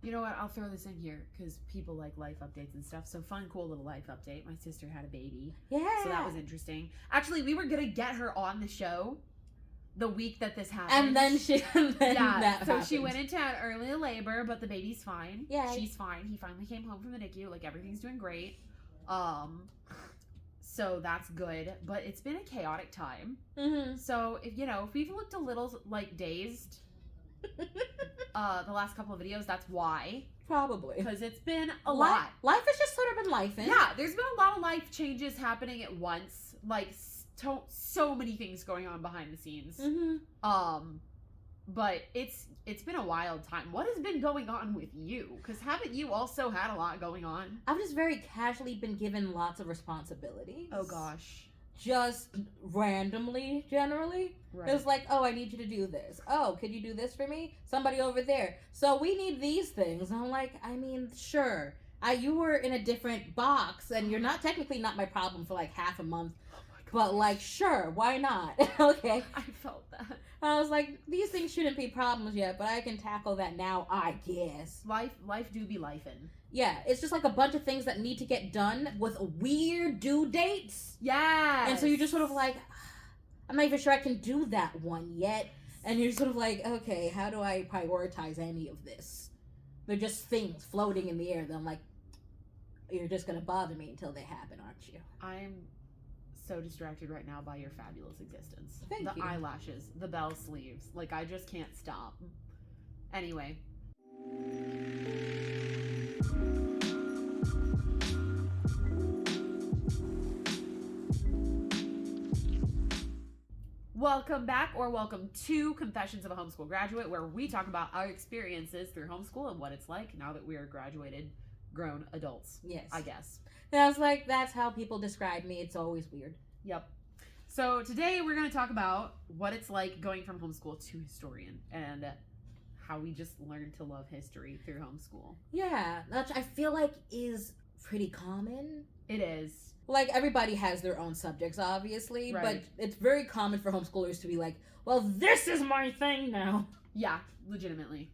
You know what? I'll throw this in here because people like life updates and stuff. So fun, cool little life update. My sister had a baby. Yeah. So that was interesting. Actually, we were going to get her on the show the week that this happened. And then she... She went into early labor, but the baby's fine. Yeah. She's fine. He finally came home from the NICU. Like, everything's doing great. So that's good. But it's been a chaotic time. Mm-hmm. So, if we've looked a little, like, dazed... the last couple of videos, that's why. Probably. Because it's been a lot. Life has just sort of been lifing. Yeah, there's been a lot of life changes happening at once. Like, so many things going on behind the scenes. Mm-hmm. But it's been a wild time. What has been going on with you? Because haven't you also had a lot going on? I've just very casually been given lots of responsibilities. Oh, gosh. Just randomly, generally. Right. It was like, oh, I need you to do this. Oh, could you do this for me? Somebody over there. So we need these things. And I'm like, I mean, sure. You were in a different box, and you're technically not my problem for like half a month. Oh my God. But like, sure, why not? Okay. I felt that. I was like, these things shouldn't be problems yet, but I can tackle that now, I guess. Life do be lifing. Yeah, it's just like a bunch of things that need to get done with weird due dates. Yeah. And so you're just sort of like, I'm not even sure I can do that one yet. And you're sort of like, okay, how do I prioritize any of this? They're just things floating in the air that I'm like, you're just going to bother me until they happen, aren't you? I'm so distracted right now by your fabulous existence. Thank you. The eyelashes, the bell sleeves. Like, I just can't stop. Anyway. Welcome back, or welcome to Confessions of a Homeschool Graduate, where we talk about our experiences through homeschool and what it's like now that we are graduated, grown adults. Yes. I guess. And I was like, that's how people describe me. It's always weird. Yep. So today we're going to talk about what it's like going from homeschool to historian and how we just learned to love history through homeschool. Yeah, which I feel like is pretty common. It is. Like, everybody has their own subjects, obviously, Right. but it's very common for homeschoolers to be like, well, this is my thing now. Yeah, legitimately.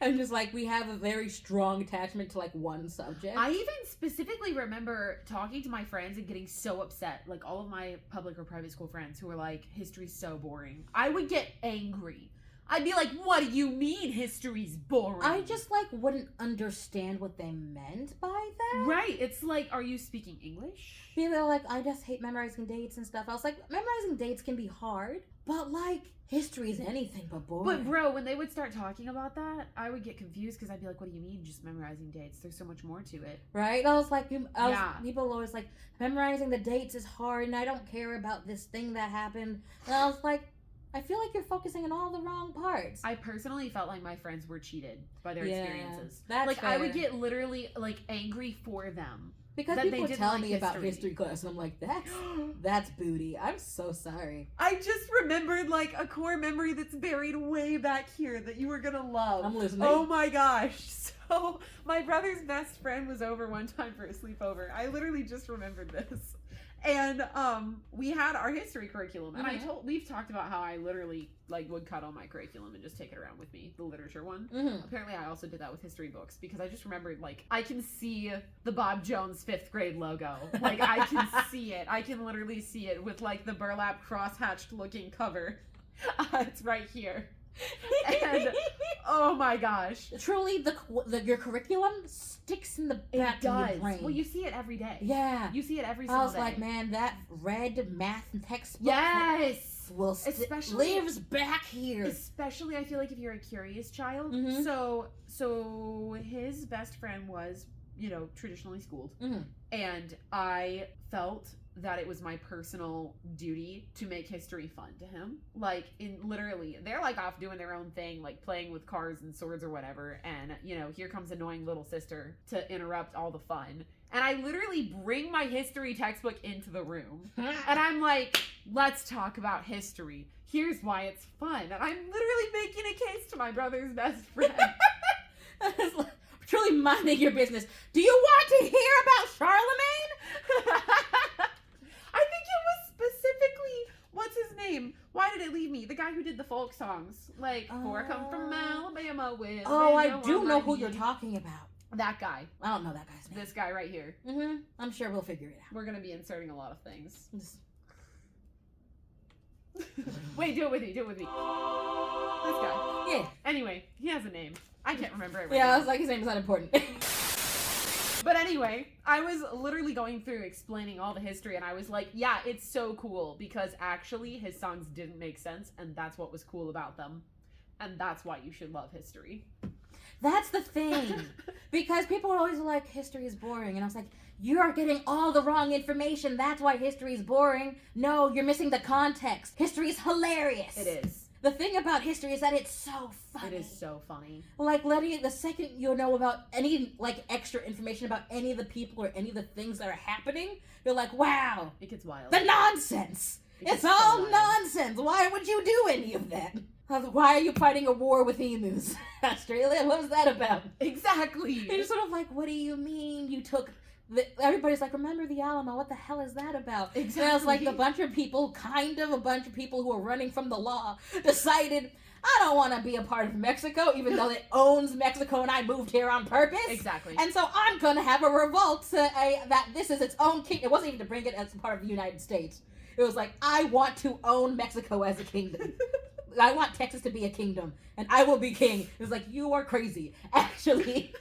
And just like, we have a very strong attachment to like one subject. I even specifically remember talking to my friends and getting so upset. Like, all of my public or private school friends who were like, history's so boring. I would get angry. I'd be like, what do you mean history's boring? I just like wouldn't understand what they meant by that. Right. It's like, are you speaking English? They're like, I just hate memorizing dates and stuff. I was like, memorizing dates can be hard, but like, history is anything but boring. But bro, when they would start talking about that, I would get confused because I'd be like, what do you mean just memorizing dates? There's so much more to it. Right? I was like, people always like, memorizing the dates is hard and I don't care about this thing that happened. And I was like, I feel like you're focusing on all the wrong parts. I personally felt like my friends were cheated by their experiences. That's like, fair. I would get literally like angry for them. Because that people they didn't tell like me about history class, and I'm like, that's booty. I'm so sorry. I just remembered like a core memory that's buried way back here that you were gonna love. I'm listening. Oh my gosh. So my brother's best friend was over one time for a sleepover. I literally just remembered this. And we had our history curriculum, and we've talked about how I literally like would cut all my curriculum and just take it around with me, the literature one. Mm-hmm. Apparently I also did that with history books because I just remembered like I can see the Bob Jones 5th grade logo. Like, I can see it. I can literally see it with like the burlap crosshatched looking cover. It's right here. And oh my gosh, truly your curriculum sticks in the back of your brain. Well, you see it every day. Yeah, you see it every single day. I was like, man, that red math textbook lives back here. Especially, I feel like if you're a curious child. Mm-hmm. So his best friend was, traditionally schooled, and I felt that it was my personal duty to make history fun to him. Like, they're like off doing their own thing, like playing with cars and swords or whatever, and here comes annoying little sister to interrupt all the fun. And I literally bring my history textbook into the room, and I'm like, let's talk about history. Here's why it's fun. And I'm literally making a case to my brother's best friend. Truly minding your business. Do you want to hear about Charlemagne? I think it was specifically, what's his name? Why did it leave me? The guy who did the folk songs. Like, for I come from Alabama with... Oh, I do know who you're talking about. That guy. I don't know that guy's name. This guy right here. Mm-hmm. I'm sure we'll figure it out. We're going to be inserting a lot of things. Wait, do it with me. This guy. Yeah. Anyway, he has a name. I can't remember it right Yeah, now. I was like, his name is not important. But anyway, I was literally going through explaining all the history, and I was like, yeah, it's so cool, because actually his songs didn't make sense, and that's what was cool about them. And that's why you should love history. That's the thing. Because people are always like, history is boring. And I was like, you are getting all the wrong information. That's why history is boring. No, you're missing the context. History is hilarious. It is. The thing about history is that it's so funny. It is so funny. Like, the second you know about any, like, extra information about any of the people or any of the things that are happening, you're like, wow. It gets wild. The nonsense. It's so all wild. nonsense. Why would you do any of that? Why are you fighting a war with emus? Australia? What was that about? Exactly. You're just sort of like, what do you mean you took... Everybody's like, remember the Alamo? What the hell is that about? Exactly. And it's like a bunch of people who are running from the law decided, I don't want to be a part of Mexico, even though it owns Mexico and I moved here on purpose. Exactly. And so I'm going to have a revolt that this is its own kingdom. It wasn't even to bring it as part of the United States. It was like, I want to own Mexico as a kingdom. I want Texas to be a kingdom, and I will be king. It was like, you are crazy. Actually,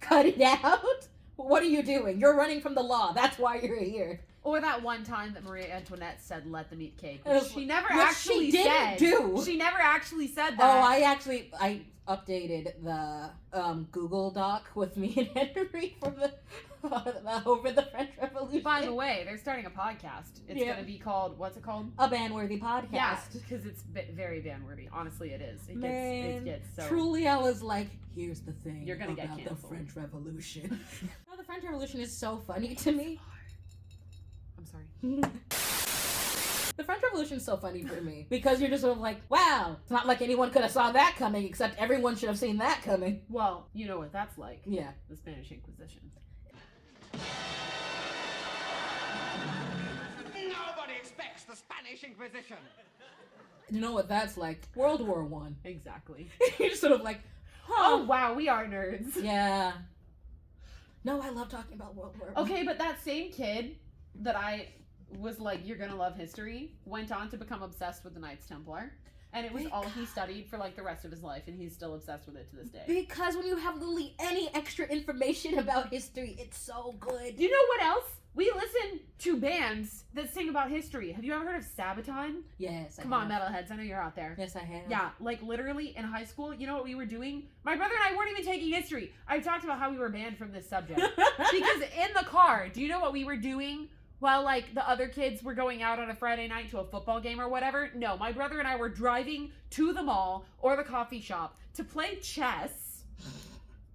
cut it out. What are you doing? You're running from the law. That's why you're here. Or that one time that Marie Antoinette said, "Let them eat cake." She never Which actually she didn't said. do. She never actually said Oh, that. I updated the Google Doc with me and Henry from the over the French Revolution. By the way, they're starting a podcast. It's going to be called, what's it called? A Ban-Worthy Podcast. Yeah, because it's very ban-worthy. Honestly, it is. It gets so... Truly, I was like, here's the thing. You're gonna about get canceled. the French Revolution. No, the French Revolution is so funny to me. I'm sorry. The French Revolution is so funny for me because you're just sort of like, wow, it's not like anyone could have saw that coming, except everyone should have seen that coming. Well, you know what that's like. Yeah. The Spanish Inquisition. Nobody expects the Spanish Inquisition. You know what that's like? World War One. Exactly. You're just sort of like, oh wow, we are nerds. Yeah. No, I love talking about World War One. Okay, but that same kid that I was like, you're gonna love history, went on to become obsessed with the Knights Templar. And it was all he studied for like the rest of his life, and he's still obsessed with it to this day. Because when you have literally any extra information about history, it's so good. You know what else? We listen to bands that sing about history. Have you ever heard of Sabaton? Yes, Come on, metalheads. I know you're out there. Yes, I have. Yeah, like literally in high school, you know what we were doing? My brother and I weren't even taking history. I talked about how we were banned from this subject. Because in the car, do you know what we were doing? While, like, the other kids were going out on a Friday night to a football game or whatever. No, my brother and I were driving to the mall or the coffee shop to play chess,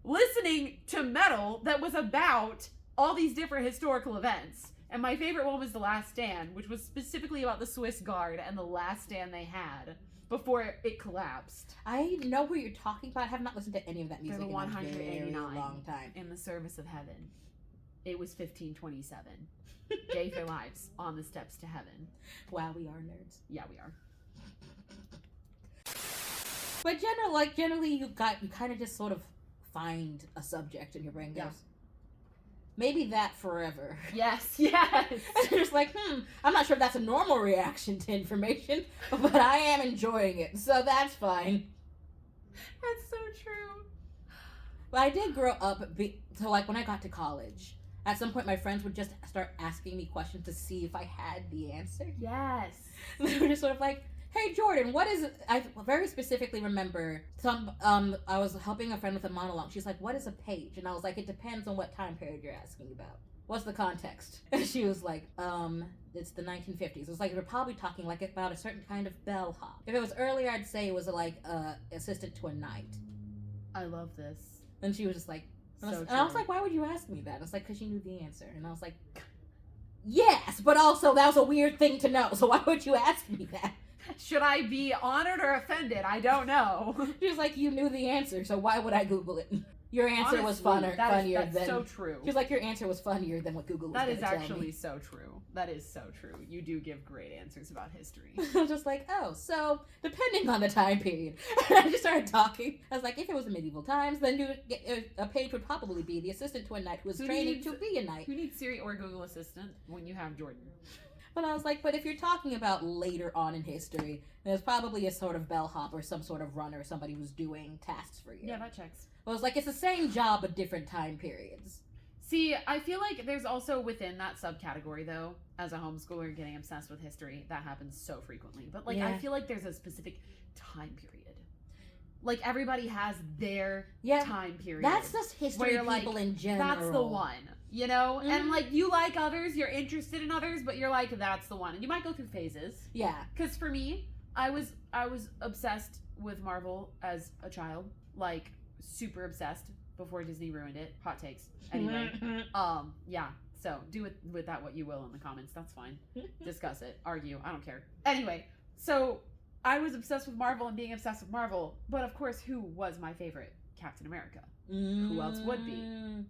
listening to metal that was about all these different historical events. And my favorite one was The Last Stand, which was specifically about the Swiss Guard and the last stand they had before it collapsed. I know who you're talking about. I have not listened to any of that music They're the in a 189 very long time. In the service of heaven. It was 1527. Gave their lives on the steps to heaven. Wow, we are nerds. Yeah, we are. But generally, you kind of just sort of find a subject and your brain goes, maybe that forever. Yes, yes. And you're just like, I'm not sure if that's a normal reaction to information, but I am enjoying it, so that's fine. That's so true. But I did grow up, so like when I got to college, at some point my friends would just start asking me questions to see if I had the answer. Yes. They were just sort of like, hey Jordan, what is it? I very specifically remember I was helping a friend with a monologue. She's like, what is a page? And I was like, it depends on what time period you're asking about. What's the context? And she was like, it's the 1950s. It was like, we're probably talking like about a certain kind of bellhop. If it was earlier, I'd say it was like assistant to a knight. I love this. And she was just like, and I was like, why would you ask me that? It's like, because you knew the answer. And I was like, yes, but also that was a weird thing to know. So why would you ask me that? Should I be honored or offended? I don't know. She was like, you knew the answer, so why would I Google it? Your answer was Honestly, funnier that's than... so true. She was like, your answer was funnier than what Google was That going is to tell actually me. so true. That is so true. You do give great answers about history. I was just like, oh, so depending on the time period. And I just started talking. I was like, if it was the medieval times, then a page would probably be the assistant to a knight who was training to be a knight. Who needs Siri or Google Assistant when you have Jordan? But I was like, but if you're talking about later on in history, there's probably a sort of bellhop or some sort of runner, somebody who's doing tasks for you. Yeah, that checks. I was like, it's the same job but different time periods. See, I feel like there's also within that subcategory, though, as a homeschooler getting obsessed with history, that happens so frequently. But, like, Yeah. I feel like there's a specific time period. Like, everybody has their time period. That's just history you're like, people in general. That's the one, you know? Mhm. And, like, you like others, you're interested in others, but you're like, that's the one. And you might go through phases. Yeah. Because for me, I was obsessed with Marvel as a child. Like, super obsessed before Disney ruined it. Hot takes. Anyway, yeah. So do with that what you will in the comments. That's fine. Discuss it. Argue. I don't care. Anyway, so I was obsessed with Marvel and being obsessed with Marvel. But of course, who was my favorite? Captain America. Who else would be?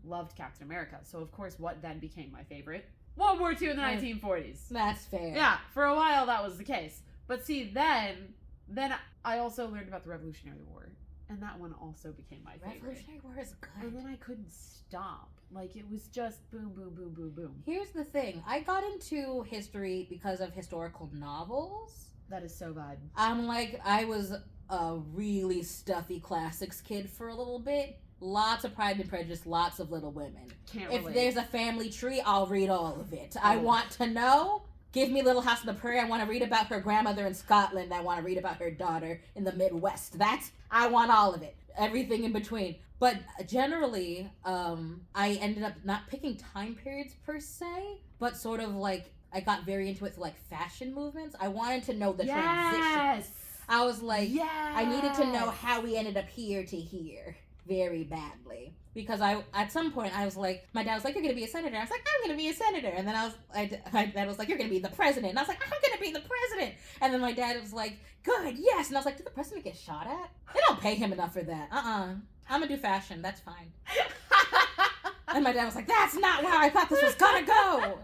Loved Captain America. So of course, what then became my favorite? World War II in the 1940s. That's fair. Yeah, for a while that was the case. But see, then I also learned about the Revolutionary War. And that one also became my favorite. Revolutionary War is good. And then I couldn't stop. Like, it was just boom, boom, boom, boom, boom. Here's the thing. I got into history because of historical novels. That is so bad. I was a really stuffy classics kid for a little bit. Lots of Pride and Prejudice, lots of Little Women. Can't If relate. there's a family tree, I'll read all of it. I want to know. Give me Little House on the Prairie. I want to read about her grandmother in Scotland. I want to read about her daughter in the Midwest. I want all of it. Everything in between. But generally, I ended up not picking time periods per se, but sort of like, I got very into it through like fashion movements. I wanted to know the transitions. I was like, I needed to know how we ended up here to here very badly. Because at some point I was like, my dad was like, you're going to be a senator. I was like, I'm going to be a senator. And then my dad was like, you're going to be the president. And I was like, I'm going to be the president. And then my dad was like, good, yes. And I was like, did the president get shot at? They don't pay him enough for that. I'm going to do fashion. That's fine. And my dad was like, that's not where I thought this was going to go.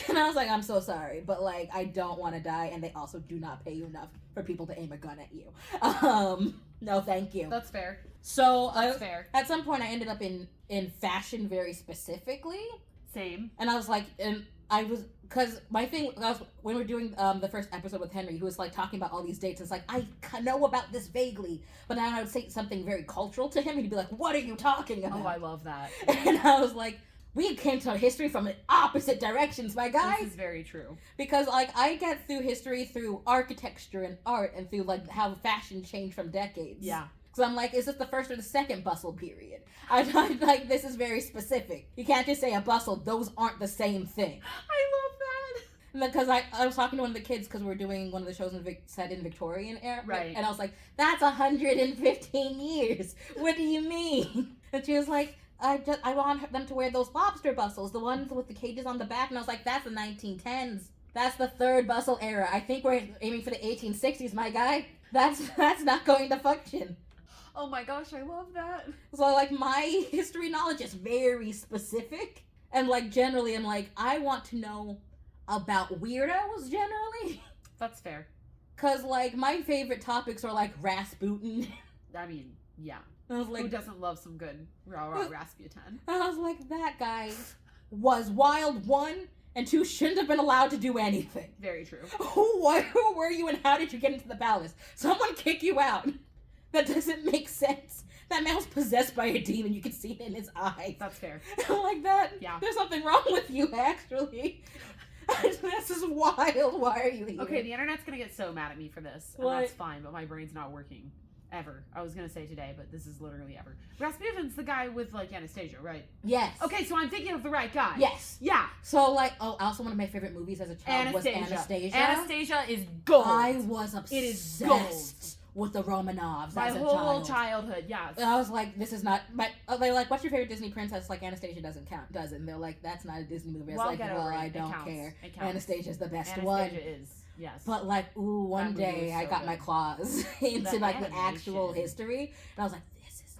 And I was like, I'm so sorry, but like, I don't want to die, and they also do not pay you enough for people to aim a gun at you. No, thank you. That's fair. So That's fair. at some point, I ended up in fashion very specifically, Same. and I was like, and I was, because my thing was when we were doing the first episode with Henry, who was like talking about all these dates. It's like, I know about this vaguely, but then I would say something very cultural to him, and he'd be like, "What are you talking about?" Oh, I love that. And I was like, we came to history from the opposite directions, my guy. This is very true. Because, like, I get through history through architecture and art and through, like, how fashion changed from decades. Yeah. Because I'm like, is this the first or the second bustle period? I'm like, this is very specific. You can't just say a bustle. Those aren't the same thing. I love that. Because I was talking to one of the kids because we were doing one of the shows set in Victorian era. Right. And I was like, that's 115 years. What do you mean? And she was like, I want them to wear those lobster bustles, the ones with the cages on the back. And I was like, that's the 1910s. That's the third bustle era. I think we're aiming for the 1860s, my guy. That's not going to function. Oh my gosh, I love that. So, like, my history knowledge is very specific. And, like, generally, I'm like, I want to know about weirdos, generally. That's fair. Because, like, my favorite topics are, like, Rasputin. I mean, yeah. I was like, who doesn't love some good rah-rah Rasputin? I was like, that guy was wild, 1, and 2 shouldn't have been allowed to do anything. Very true. Who were you and how did you get into the palace? Someone kick you out. That doesn't make sense. That man was possessed by a demon. You can see it in his eyes. That's fair. I'm like, that. Yeah. There's something wrong with you, actually. This is wild. Why are you here? Okay, the internet's gonna get so mad at me for this. And that's fine, but my brain's not working. Ever. I was gonna say today, but this is literally ever. Rasputin's the guy with, like, Anastasia, right? Yes. Okay, so I'm thinking of the right guy. Yes. Yeah. So, like, also one of my favorite movies as a child was Anastasia. Anastasia is gold. I was obsessed It is gold. with the Romanovs My as a whole child. childhood, yes. I was like, this is not. But they're like, what's your favorite Disney princess? Like, Anastasia doesn't count, does it? And they're like, that's not a Disney movie. I was Well, like, get well, over it. I It don't counts. care. It counts. Anastasia's the best Anastasia one. is, yes. But like, one movie day was I so got my good. claws into The like the actual animation. history, and I was like, this is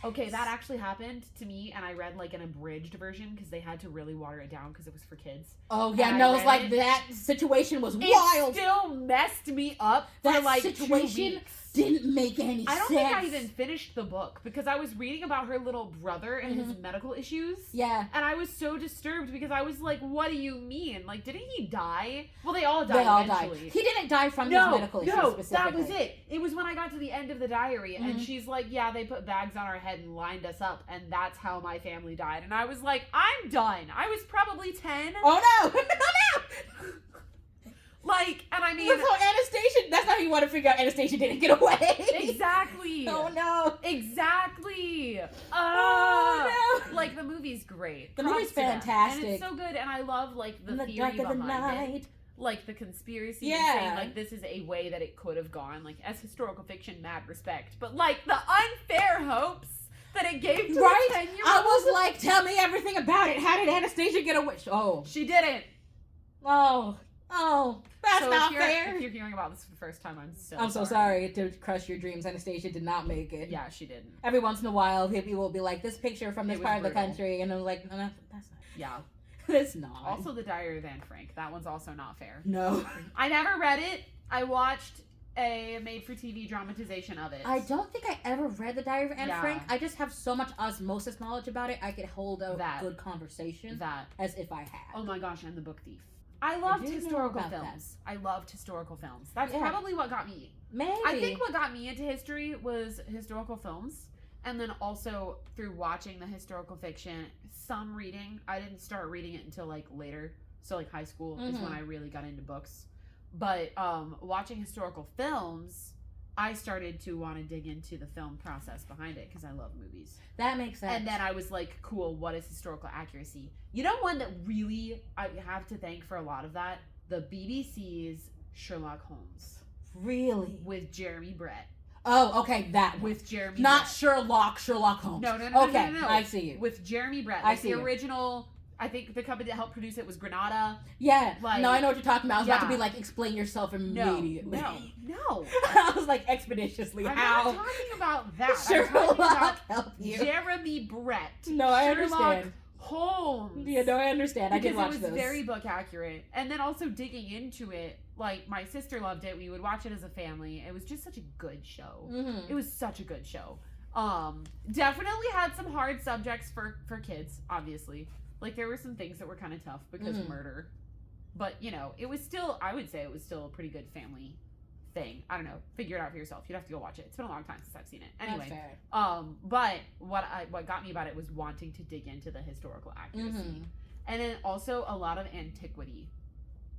Okay, that actually happened to me, and I read like an abridged version because they had to really water it down because it was for kids. Oh yeah, And no, I it's read like it. that situation was It wild. still messed me up for That like 2 situation weeks. didn't make any sense. I don't think I even finished the book because I was reading about her little brother and his medical issues. Yeah. And I was so disturbed because I was like, what do you mean? Like, didn't he die? Well, they all died They all eventually. died. He didn't die from his medical issues that specifically. was it. It was when I got to the end of the diary and she's like, yeah, they put bags on our head and lined us up and that's how my family died. And I was like, I'm done. I was probably 10. Oh no! Oh no! Like, and I mean... So Anastasia, that's how you want to figure out Anastasia didn't get away. Exactly. Oh no. Exactly. Oh no. Like, the movie's great. The Props movie's to them. fantastic. And it's so good, and I love, like, the In the theory dark of the behind it. night. Like, the conspiracy. Yeah. Saying, like, this is a way that it could have gone. Like, as historical fiction, mad respect. But, like, the unfair hopes that it gave to Right? a 10-year-old. I was like, tell me everything about it. How did Anastasia get away? Oh. She didn't. Oh. That's So not if fair. you're hearing about this for the first time, I'm so sorry to crush your dreams. Anastasia did not make it. Yeah, she didn't. Every once in a while, people will be like, this picture from this It part was of the brutal. country. And I'm like, no, that's not. Yeah. It's not. Also, The Diary of Anne Frank. That one's also not fair. No. I never read it. I watched a made-for-TV dramatization of it. I don't think I ever read The Diary of Anne Yeah. Frank. I just have so much osmosis knowledge about it. I could hold a That. good conversation That. as if I had. Oh my gosh, and The Book Thief. I loved didn't know historical about films. I loved historical films. That's Yeah. probably what got me. Maybe. I think what got me into history was historical films. And then also through watching the historical fiction, some reading. I didn't start reading it until like later. So like high school is when I really got into books. But watching historical films, I started to want to dig into the film process behind it because I love movies. That makes sense. And then I was like, cool, what is historical accuracy? You know one that really I have to thank for a lot of that? The BBC's Sherlock Holmes. Really? With Jeremy Brett. Oh, okay, that one. With Jeremy Not Brett. Sherlock Holmes. No. Okay, No. I see you. With Jeremy Brett. I Like see the you. original, I think the company that helped produce it was Granada. Yeah. Like- no, I know what you're talking about. I was about to Yeah. be like, explain yourself No. immediately. No. I was like, expeditiously. I'm How? not talking about that. I'm Sherlock talking about help you. Jeremy Brett. No, I Sherlock understand. Holmes. Yeah, no, I understand. I did Because watch it was those. very book accurate. And then also digging into it, like my sister loved it. We would watch it as a family. It was just such a good show. Mm-hmm. It was such a good show. Definitely had some hard subjects for kids, obviously. Like there were some things that were kind of tough because murder. But, you know, it was still, I would say it was still a pretty good family thing. I don't know. Figure it out for yourself. You'd have to go watch it. It's been a long time since I've seen it. Anyway. That's fair. But what got me about it was wanting to dig into the historical accuracy. And then also a lot of antiquity.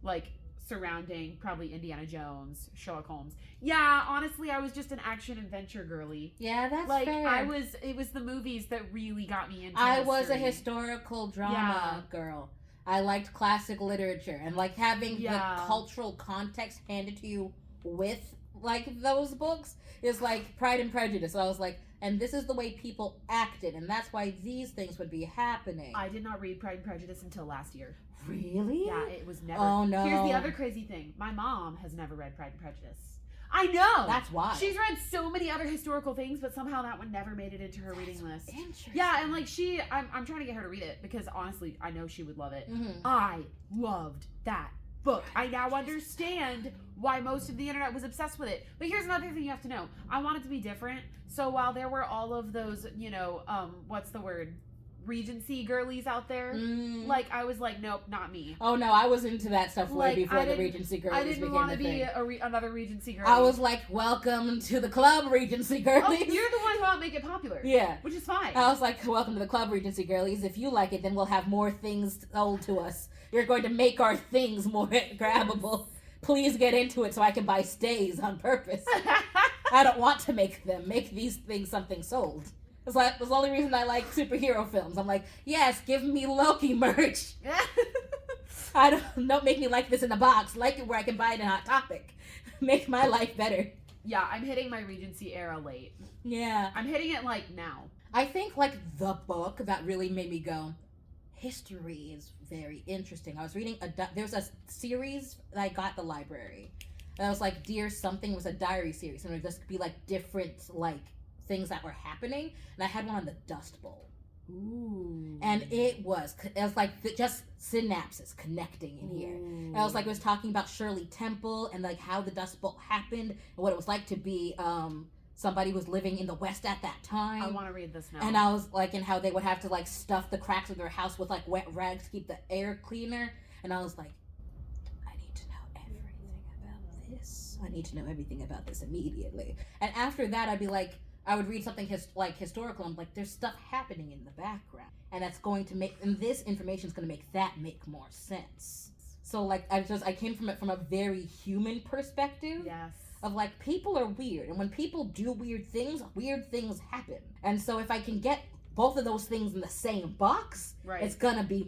Like surrounding probably Indiana Jones, Sherlock Holmes. Yeah, honestly, I was just an action adventure girly. Yeah, that's Like fair. it was the movies that really got me into I was a history. historical drama girl. I liked classic literature and like having the cultural context handed to you with like those books is like Pride and Prejudice. So I was like, and this is the way people acted, and that's why these things would be happening. I did not read Pride and Prejudice until last year. Really? Yeah, it was never. Oh no. Here's the other crazy thing. My mom has never read Pride and Prejudice. I know. That's why. She's read so many other historical things, but somehow that one never made it into her reading list. Interesting. Yeah, and like I'm trying to get her to read it because honestly, I know she would love it. Mm-hmm. I loved that book. I now understand why most of the internet was obsessed with it. But here's another thing you have to know. I want it to be different. So while there were all of those, you know, what's the word? Regency girlies out there. Like I was like, nope, not me. Oh no, I was into that stuff way Like, before I the didn't- Regency girlies I didn't became want a to thing. be another Regency girl. I was like, welcome to the club, Regency girlies. Oh, you're the one who helped make it popular. Yeah. Which is fine. I was like, welcome to the club, Regency girlies. If you like it, then we'll have more things sold to us. You're going to make our things more grabbable. Please get into it so I can buy stays on purpose. I don't want to make them. Make these things something sold. It's like, that's the only reason I like superhero films. I'm like, yes, give me Loki merch. Don't make me like this in a box. Like it where I can buy it in Hot Topic. Make my life better. Yeah, I'm hitting my Regency era late. Yeah. I'm hitting it like now. I think like the book that really made me go, history is very interesting. I was reading there's a series that I got at the library. And I was like, Dear Something was a diary series. And it would just be like different like things that were happening, and I had one on the Dust Bowl. Ooh. And it was like just synapses connecting in here. And I was like, it was talking about Shirley Temple and like how the Dust Bowl happened and what it was like to be somebody who was living in the West at that time. I want to read this now. And I was like, and how they would have to like stuff the cracks of their house with like wet rags to keep the air cleaner. And I was like, I need to know everything about this. I need to know everything about this immediately. And after that, I'd be like, I would read something historical. I'm like, there's stuff happening in the background, and that's going to make, and this information is going to make that make more sense. So like, I came from it from a very human perspective. Yes. Of like, people are weird, and when people do weird things happen. And so if I can get both of those things in the same box, Right. it's going to be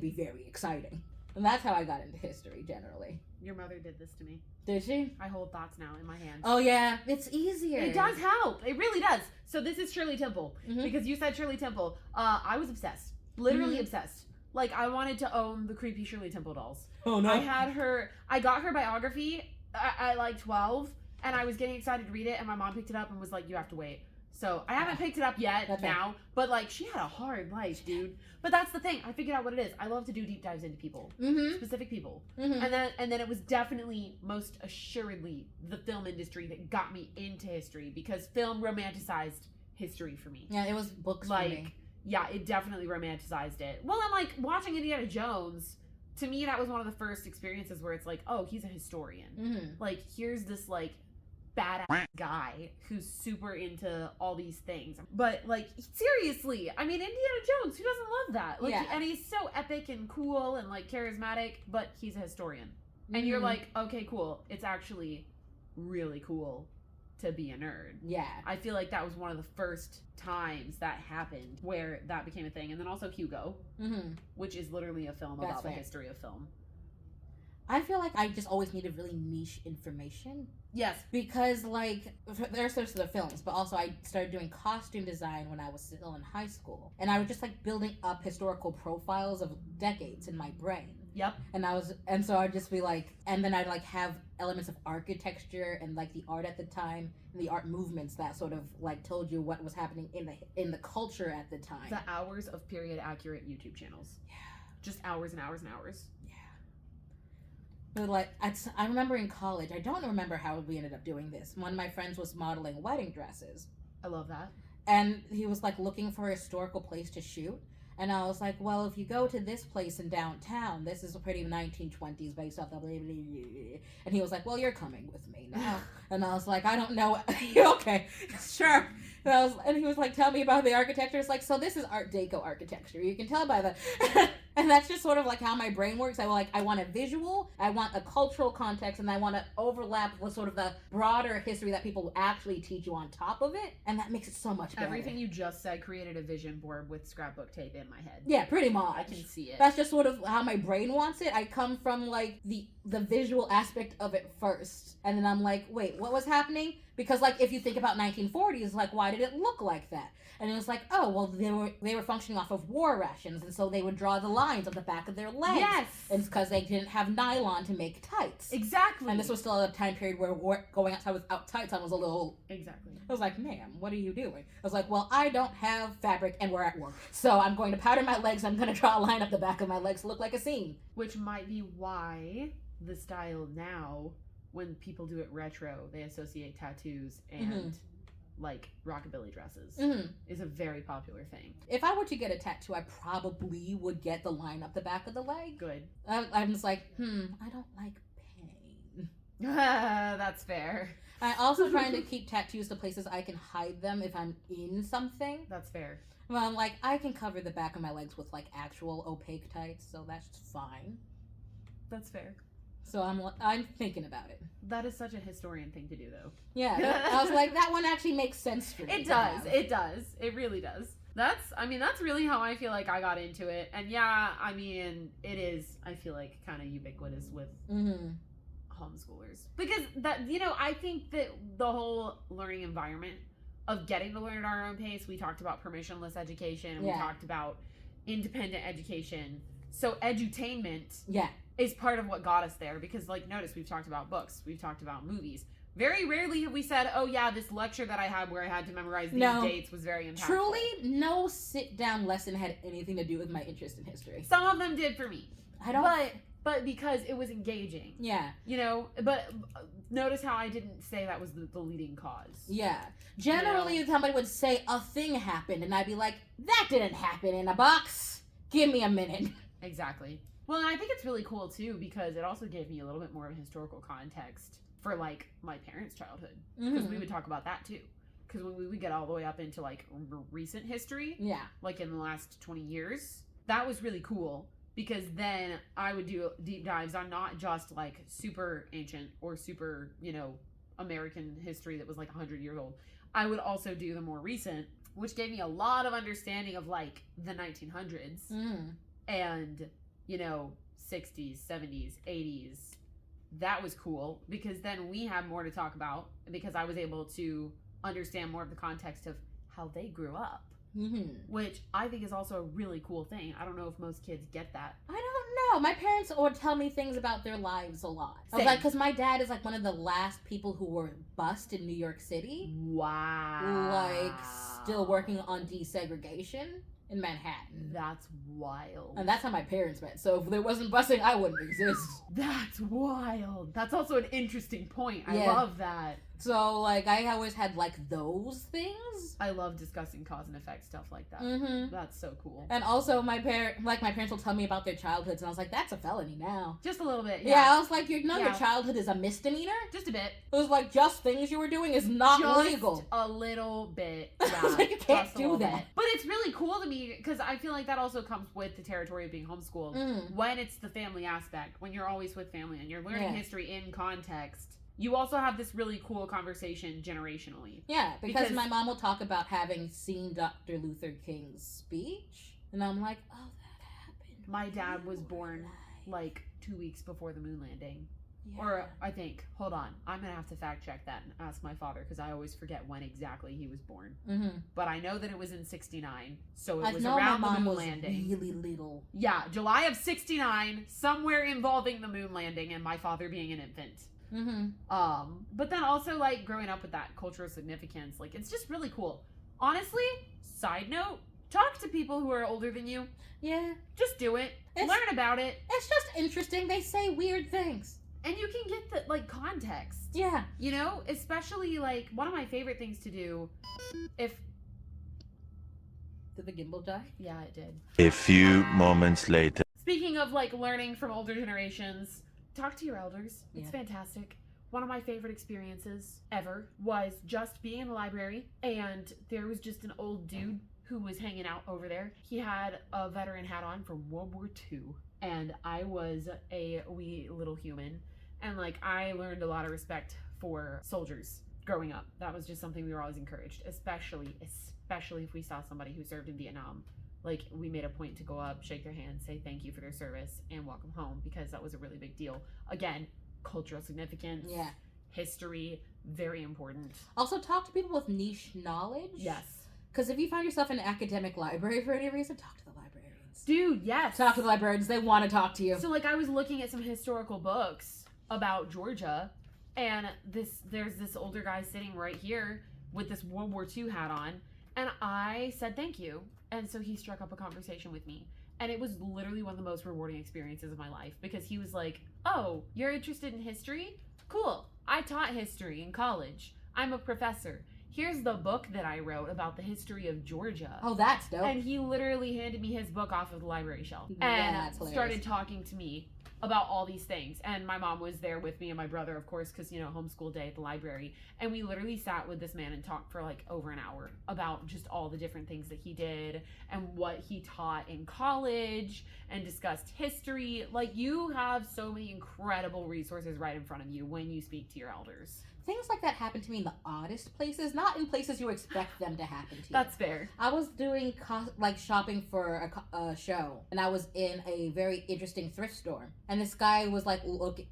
very exciting. And that's how I got into history generally. Your mother did this to me. Did she? I hold thoughts now in my hands. Oh yeah, it's easier. It does help. It really does. So this is Shirley Temple. Mhm. Because you said Shirley Temple. I was obsessed. Literally obsessed. Like, I wanted to own the creepy Shirley Temple dolls. Oh no. I got her biography at like 12, and I was getting excited to read it, and my mom picked it up and was like, you have to wait. So I haven't picked it up yet now, but like, she had a hard life, dude. But that's the thing. I figured out what it is. I love to do deep dives into people, specific people, and then it was definitely, most assuredly, the film industry that got me into history, because film romanticized history for me. Yeah, it was books for me. Yeah, it definitely romanticized it. Well, and like watching Indiana Jones, to me, that was one of the first experiences where it's like, oh, he's a historian. Like, here's this like badass guy who's super into all these things. But like, seriously, I mean, Indiana Jones, who doesn't love that? Like, and he's so epic and cool and like charismatic, but he's a historian. And you're like, okay, cool. It's actually really cool to be a nerd. Yeah. I feel like that was one of the first times that happened where that became a thing. And then also Hugo, which is literally a film about the history of film. I feel like I just always needed really niche information. Yes. Because, like, there's the films, but also I started doing costume design when I was still in high school. And I was just, like, building up historical profiles of decades in my brain. Yep. And so I'd just be like, and then I'd, like, have elements of architecture and, like, the art at the time, and the art movements that sort of, like, told you what was happening in the culture at the time. The hours of period-accurate YouTube channels. Yeah. Just hours and hours and hours. But like, I remember in college, I don't remember how we ended up doing this. One of my friends was modeling wedding dresses. I love that. And he was like looking for a historical place to shoot. And I was like, well, if you go to this place in downtown, this is a pretty 1920s based off the blah, blah, blah, blah. And he was like, well, you're coming with me now. And I was like, I don't know. Okay, sure. And he was like, tell me about the architecture. It's like, so this is Art Deco architecture. You can tell by the... And that's just sort of like how my brain works. I want a visual, I want a cultural context, and I want to overlap with sort of the broader history that people actually teach you on top of it. And that makes it so much better. Everything you just said created a vision board with scrapbook tape in my head. Yeah, pretty much. I can see it. That's just sort of how my brain wants it. I come from like the visual aspect of it first. And then I'm like, wait, what was happening? Because like if you think about 1940s, like why did it look like that? And it was like, oh, well, they were functioning off of war rations, and so they would draw the lines on the back of their legs. Yes. And it's because they didn't have nylon to make tights. Exactly. And this was still a time period where going outside without tights on was a little... Exactly. I was like, ma'am, what are you doing? I was like, well, I don't have fabric, and we're at work. So I'm going to powder my legs, I'm going to draw a line up the back of my legs to look like a seam. Which might be why the style now, when people do it retro, they associate tattoos and... like rockabilly dresses is a very popular thing. If I were to get a tattoo, I probably would get the line up the back of the leg. Good. I'm just like, I don't like pain. That's fair. I also trying to keep tattoos to places I can hide them if I'm in something. That's fair. Well, like I can cover the back of my legs with like actual opaque tights, so that's fine. That's fair. So I'm thinking about it. That is such a historian thing to do, though. Yeah, I was like, that one actually makes sense for me. It does. It does. It really does. That's really how I feel like I got into it. And yeah, I mean, it is, I feel like, kind of ubiquitous with homeschoolers. Because that, I think that the whole learning environment of getting to learn at our own pace, we talked about permissionless education, and we talked about independent education. So edutainment is part of what got us there, because like, notice we've talked about books, we've talked about movies, Very rarely have we said, oh yeah, this lecture that I had where I had to memorize these dates was very impactful. Truly, no sit-down lesson had anything to do with my interest in history. Some of them did for me. I don't... But because it was engaging. Yeah. You know, but notice how I didn't say that was the leading cause. Yeah. Generally, somebody would say a thing happened, and I'd be like, that didn't happen in a box. Give me a minute. Exactly. Well, and I think it's really cool, too, because it also gave me a little bit more of a historical context for, like, my parents' childhood. Because we would talk about that, too. Because when we would get all the way up into, like, recent history, like in the last 20 years, that was really cool. Because then I would do deep dives on not just, like, super ancient or super, you know, American history that was, like, 100 years old. I would also do the more recent, which gave me a lot of understanding of, like, the 1900s. And, you know, 60s, 70s, 80s. That was cool because then we had more to talk about because I was able to understand more of the context of how they grew up, which I think is also a really cool thing. I don't know if most kids get that. I don't know. My parents would tell me things about their lives a lot. Like, because my dad is like one of the last people who were bused in New York City. Wow. Like, still working on desegregation in Manhattan. That's wild. And that's how my parents met. So if there wasn't busing, I wouldn't exist. That's wild. That's also an interesting point. I love that. So, like, I always had, like, those things. I love discussing cause and effect stuff like that. That's so cool. And also, my parents will tell me about their childhoods, and I was like, that's a felony now. Just a little bit, I was like, your childhood is a misdemeanor? Just a bit. It was like, just things you were doing is not legal. Just a little bit. I was like, you can't do that. Bit. But it's really cool to me, because I feel like that also comes with the territory of being homeschooled. When it's the family aspect, when you're always with family, and you're learning history in context. You also have this really cool conversation generationally. Yeah, because my mom will talk about having seen Dr. Luther King's speech. And I'm like, oh, that happened. My dad was born like 2 weeks before the moon landing. Yeah. Or I think, hold on, I'm going to have to fact check that and ask my father because I always forget when exactly he was born. But I know that it was in 69. So it was around the moon landing. Really little. Yeah, July of 69, somewhere involving the moon landing and my father being an infant. But then also like growing up with that cultural significance, like it's just really cool. Honestly, side note, talk to people who are older than you. Yeah. Just do it. Learn about it. It's just interesting. They say weird things. And you can get the like context. Yeah. You know, especially like one of my favorite things to do if Did the gimbal die? Yeah, it did. A few moments later. Speaking of like learning from older generations, talk to your elders. It's fantastic. One of my favorite experiences ever was just being in the library and there was just an old dude who was hanging out over there. He had a veteran hat on from World War II and I was a wee little human and like I learned a lot of respect for soldiers growing up. That was just something we were always encouraged, especially if we saw somebody who served in Vietnam. Like, we made a point to go up, shake their hand, say thank you for their service, and welcome home, because that was a really big deal. Again, cultural significance, history, very important. Also, talk to people with niche knowledge. Yes. Because if you find yourself in an academic library for any reason, talk to the librarians. Dude, yes. Talk to the librarians. They want to talk to you. So, like, I was looking at some historical books about Georgia, and there's this older guy sitting right here with this World War II hat on, and I said thank you. And so he struck up a conversation with me. And it was literally one of the most rewarding experiences of my life. Because he was like, oh, you're interested in history? Cool. I taught history in college. I'm a professor. Here's the book that I wrote about the history of Georgia. Oh, that's dope. And he literally handed me his book off of the library shelf. Yeah, that's hilarious. Started talking to me about all these things. And my mom was there with me and my brother, of course, because, you know, homeschool day at the library. And we literally sat with this man and talked for like over an hour about just all the different things that he did and what he taught in college and discussed history. Like, you have so many incredible resources right in front of you when you speak to your elders. Things like that happen to me in the oddest places, not in places you expect them to happen to you. That's fair. I was doing shopping for a show, and I was in a very interesting thrift store, and this guy was like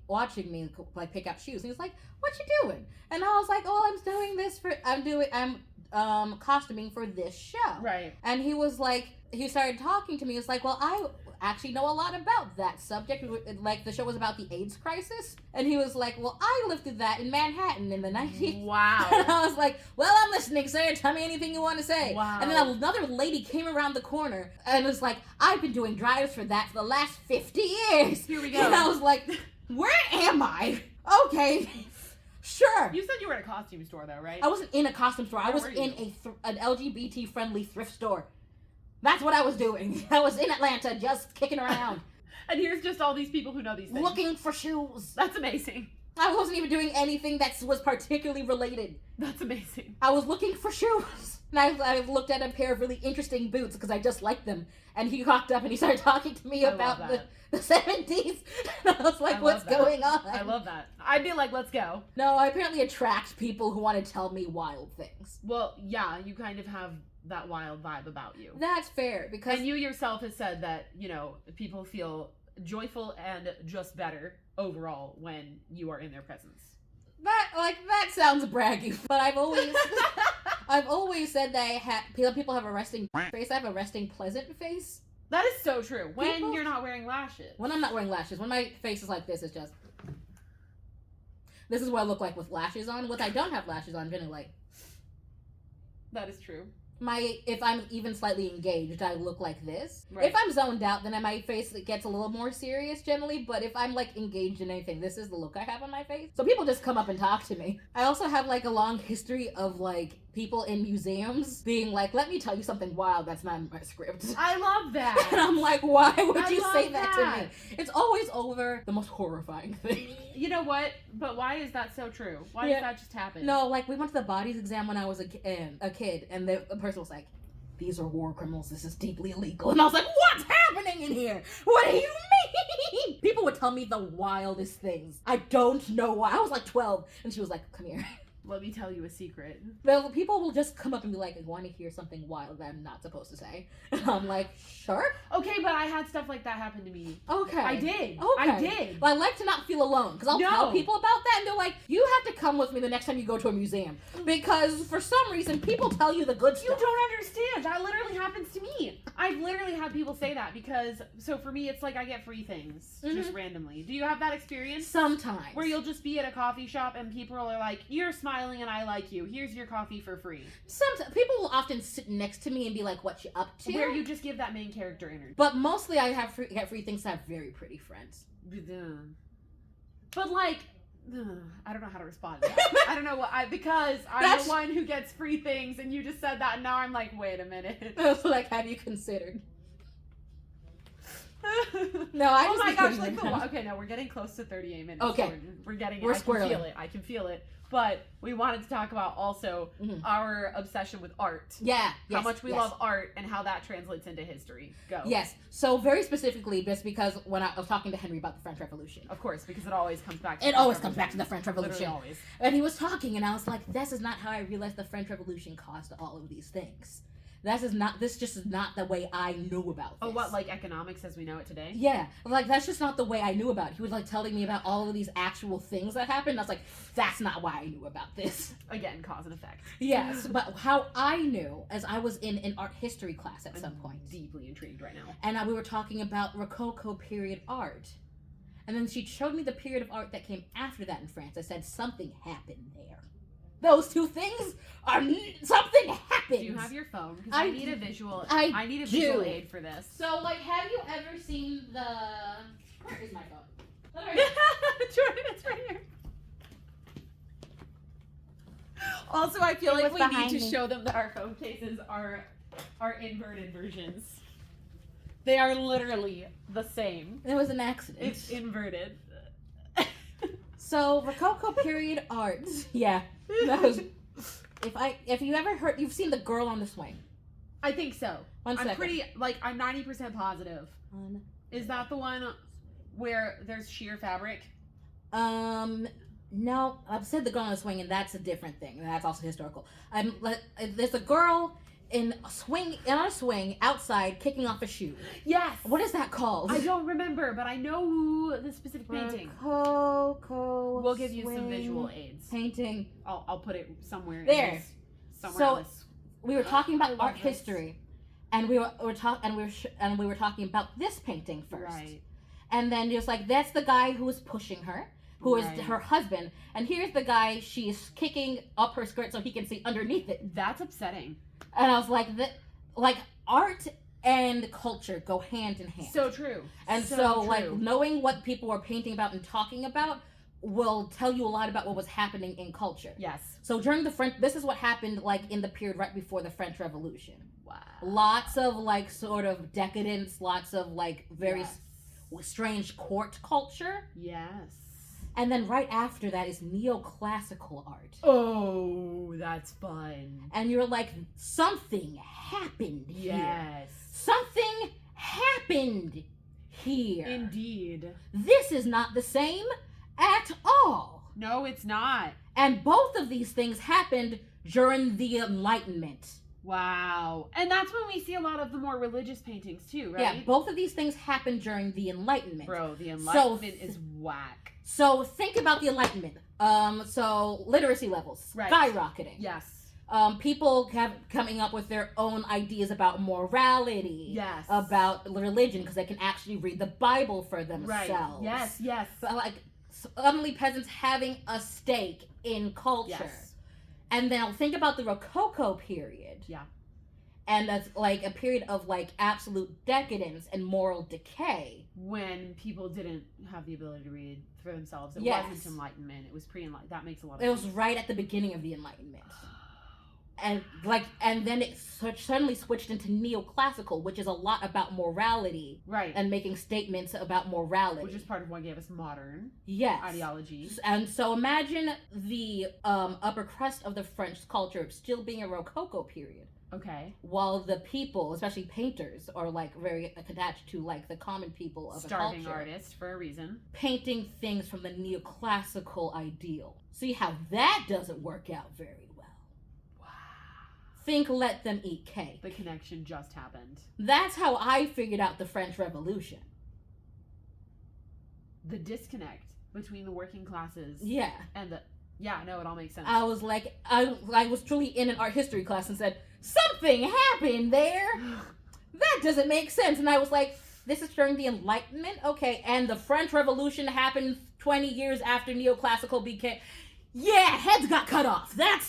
watching me like pick out shoes. And he was like, "What you doing?" And I was like, "Oh, I'm doing this I'm costuming for this show. Right. And he started talking to me. He was like, well, I actually know a lot about that subject. Like, the show was about the AIDS crisis. And he was like, well, I lived through that in Manhattan in the 90s. Wow. And I was like, well, I'm listening, sir. Tell me anything you want to say. Wow. And then another lady came around the corner and was like, I've been doing drives for that for the last 50 years. Here we go. And I was like, where am I? Okay. Sure. You said you were at a costume store, though, right? I wasn't in a costume store. I was in an LGBT-friendly thrift store. That's what I was doing. I was in Atlanta just kicking around. And here's just all these people who know these things. Looking for shoes. That's amazing. I wasn't even doing anything that was particularly related. That's amazing. I was looking for shoes. And I looked at a pair of really interesting boots because I just liked them. And he walked up and he started talking to me about the 70s. And I was like, what's going on? I love that. I'd be like, let's go. No, I apparently attract people who want to tell me wild things. Well, yeah, you kind of have that wild vibe about you. That's fair, because... And you yourself has said that, you know, people feel joyful and just better overall when you are in their presence. That sounds braggy, but I've always said that people have a resting face. I have a resting pleasant face. That is so true. When you're not wearing lashes. When I'm not wearing lashes. When my face is like this, it's just... This is what I look like with lashes on. When I don't have lashes on, I'm generally like... That is true. If I'm even slightly engaged, I look like this. Right. If I'm zoned out, then my face gets a little more serious generally, but if I'm like engaged in anything, this is the look I have on my face. So people just come up and talk to me. I also have like a long history of like people in museums being like, let me tell you something wild that's not in my script. I love that. And I'm like, why would you say that that to me? It's always over the most horrifying thing. You know what? But why is that so true? Why does that just happen? No, like we went to the bodies exam when I was a kid, and the person was like, these are war criminals, this is deeply illegal. And I was like, what's happening in here? What do you mean? People would tell me the wildest things. I don't know why. I was like 12, and she was like, come here. Let me tell you a secret. Well, people will just come up and be like, I want to hear something wild that I'm not supposed to say. And I'm like, sure. Okay, but I had stuff like that happen to me. Okay. I did. Okay. I did. But I like to not feel alone, because I'll tell people about that, and they're like, you have to come with me the next time you go to a museum. Because for some reason, people tell you the good stuff. You don't understand. That literally happens to me. I've literally had people say that because, so for me, it's like I get free things just randomly. Do you have that experience? Sometimes. Where you'll just be at a coffee shop and people are like, you're smiling and I like you. Here's your coffee for free. Sometimes. People will often sit next to me and be like, what you up to? Where you just give that main character energy. But mostly I get free things to have very pretty friends. But like, I don't know how to respond to that. I don't know because I'm the one who gets free things and you just said that and now I'm like, wait a minute. I was like, have you considered? No, I just... Oh my gosh, like okay, no, we're getting close to 38 minutes. Okay. We're getting... We're I squirreling. can feel it. I can feel it. But we wanted to talk about also our obsession with art. Yeah. How much we love art and how that translates into history. Go. Yes. So very specifically, just because when I was talking to Henry about the French Revolution. Of course, because it always comes back to the French Revolution. Literally always. And he was talking and I was like, this is not how I realized the French Revolution caused all of these things. This just is not the way I knew about this. Oh, what, like economics as we know it today? Yeah. Like, that's just not the way I knew about it. He was, like, telling me about all of these actual things that happened. I was like, that's not why I knew about this. Again, cause and effect. Yes, but how I knew, as I was in an art history class at some point. Deeply intrigued right now. And we were talking about Rococo period art. And then she showed me the period of art that came after that in France. I said, something happened there. Those two things are... Something happened. Do you have your phone? Because I need a visual... I need a do. visual aid for this. So, like, have you ever seen the... Where is my phone? Jordan, it's right here. Also, I feel like we need to show them that our phone cases are inverted versions. They are literally the same. It was an accident. It's inverted. So, Rococo period art. Yeah. That was, if you ever heard, you've seen The Girl on the Swing. I think so. I'm pretty, like, I'm 90% positive. Is that the one where there's sheer fabric? No, I've said The Girl on the Swing, and that's a different thing. That's also historical. There's a girl on a swing outside kicking off a shoe. Yes. What is that called? I don't remember, but I know who the specific painting. Rococo. We'll give you some visual aids. Painting. I'll put it somewhere. There. somewhere So else. we were talking I about love art this. history, and we were talking about this painting first. Right. And then it's like, that's the guy who is pushing her, who is Right. her husband, and here's the guy she's kicking up her skirt so he can see underneath it. That's upsetting. And I was like, like art and culture go hand in hand. So true. And so like knowing what people were painting about and talking about will tell you a lot about what was happening in culture. Yes. So during the French, this is what happened like in the period right before the French Revolution. Wow. Lots of like sort of decadence, lots of like very strange court culture. Yes. And then right after that is neoclassical art. Oh, that's fun. And you're like, something happened here. Yes. Something happened here. Indeed. This is not the same at all. No, it's not. And both of these things happened during the Enlightenment. Wow. And that's when we see a lot of the more religious paintings too, right? Yeah, both of these things happened during the Enlightenment. Bro, the Enlightenment is whack. So think about the Enlightenment. So literacy levels skyrocketing. Yes. People have coming up with their own ideas about morality. Yes. About religion because they can actually read the Bible for themselves. Right. Yes. Yes. But like suddenly peasants having a stake in culture. Yes. And then think about the Rococo period. Yeah. And that's like a period of like absolute decadence and moral decay. When people didn't have the ability to read for themselves. It wasn't Enlightenment. It was pre-Enlightenment. That makes a lot of sense. It was right at the beginning of the Enlightenment. And then it suddenly switched into neoclassical, which is a lot about morality. Right. And making statements about morality. Which is part of what gave us modern ideology. And so imagine the upper crust of the French culture still being a Rococo period. Okay. While the people, especially painters, are like very attached to like the common people of Starving a culture. artist for a reason. Painting things from the neoclassical ideal. See how that doesn't work out very well. Wow. Think Let Them Eat Cake. The connection just happened. That's how I figured out the French Revolution. The disconnect between the working classes. Yeah. And the... Yeah, no, it all makes sense. I was like, I was truly in an art history class and said, something happened there. That doesn't make sense. And I was like, this is during the Enlightenment? Okay, and the French Revolution happened 20 years after neoclassical became... Yeah, heads got cut off. That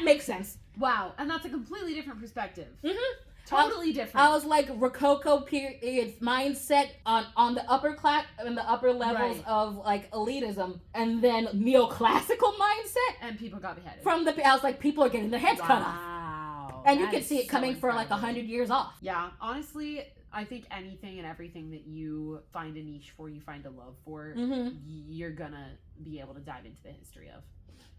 makes sense. Wow, and that's a completely different perspective. Mm-hmm. Totally different. I was like Rococo period mindset on the upper class and the upper levels of like elitism, and then neoclassical mindset, and people got beheaded. I was like, people are getting their heads cut off. Wow. And you can see it coming for like 100 years off. Yeah, honestly, I think anything and everything that you find a niche for, you find a love for, you're gonna be able to dive into the history of.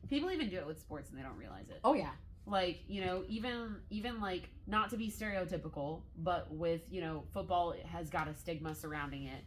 People even do it with sports and they don't realize it. Oh yeah. Like, you know, even like, not to be stereotypical, but with, you know, football has got a stigma surrounding it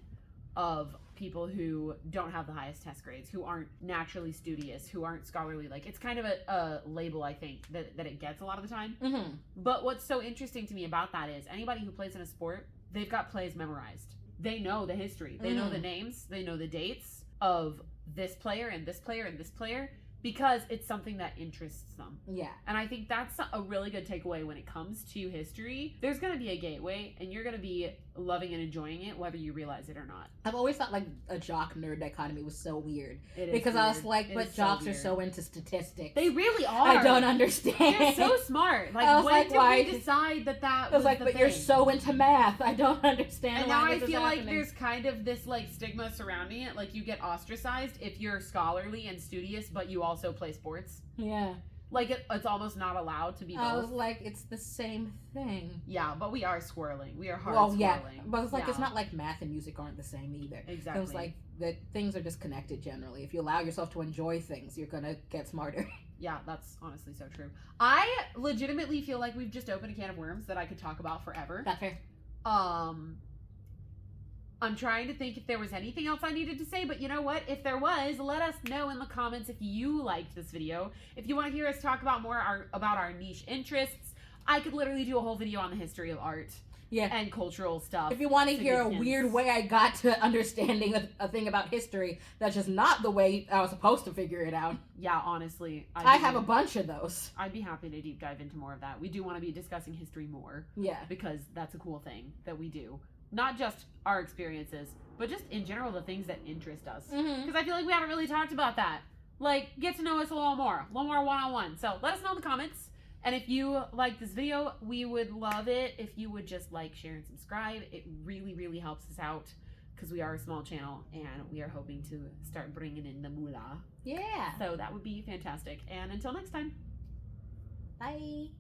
of people who don't have the highest test grades, who aren't naturally studious, who aren't scholarly. Like, it's kind of a label, I think, that it gets a lot of the time. Mm-hmm. But what's so interesting to me about that is anybody who plays in a sport, they've got plays memorized. They know the history. They know the names. They know the dates of this player and this player and this player, because it's something that interests them. Yeah. And I think that's a really good takeaway when it comes to history. There's going to be a gateway, and you're going to be loving and enjoying it, whether you realize it or not. I've always thought like a jock nerd dichotomy was so weird. It is because weird. I was like, It but is jocks so are so into statistics. They really are. I don't understand. They're so smart. Like, I was when like, did why? we decide that I was like, the but thing? you're so into math. I don't understand. And why now I this is feel like happening. there's kind of this like stigma surrounding it. Like, you get ostracized if you're scholarly and studious, but you also play sports. Yeah. Like, it's almost not allowed to be both. I was like, it's the same thing. Yeah, but we are swirling. We are hard Well, swirling. yeah. But it's like, it's not like math and music aren't the same either. Exactly. It was like, that things are disconnected generally. If you allow yourself to enjoy things, you're gonna get smarter. Yeah, that's honestly so true. I legitimately feel like we've just opened a can of worms that I could talk about forever. That's fair. I'm trying to think if there was anything else I needed to say, but you know what? If there was, let us know in the comments if you liked this video. If you want to hear us talk about more about our niche interests, I could literally do a whole video on the history of art. and cultural stuff. If you want to hear a weird way I got to understanding a thing about history that's just not the way I was supposed to figure it out. Yeah, honestly. I have a bunch of those. I'd be happy to deep dive into more of that. We do want to be discussing history more. Yeah. Because that's a cool thing that we do. Not just our experiences, but just in general the things that interest us. Because I feel like we haven't really talked about that. Like, get to know us a little more one-on-one. So let us know in the comments. And if you like this video, we would love it if you would just like, share, and subscribe. It really, really helps us out because we are a small channel and we are hoping to start bringing in the moolah. Yeah. So that would be fantastic. And until next time. Bye.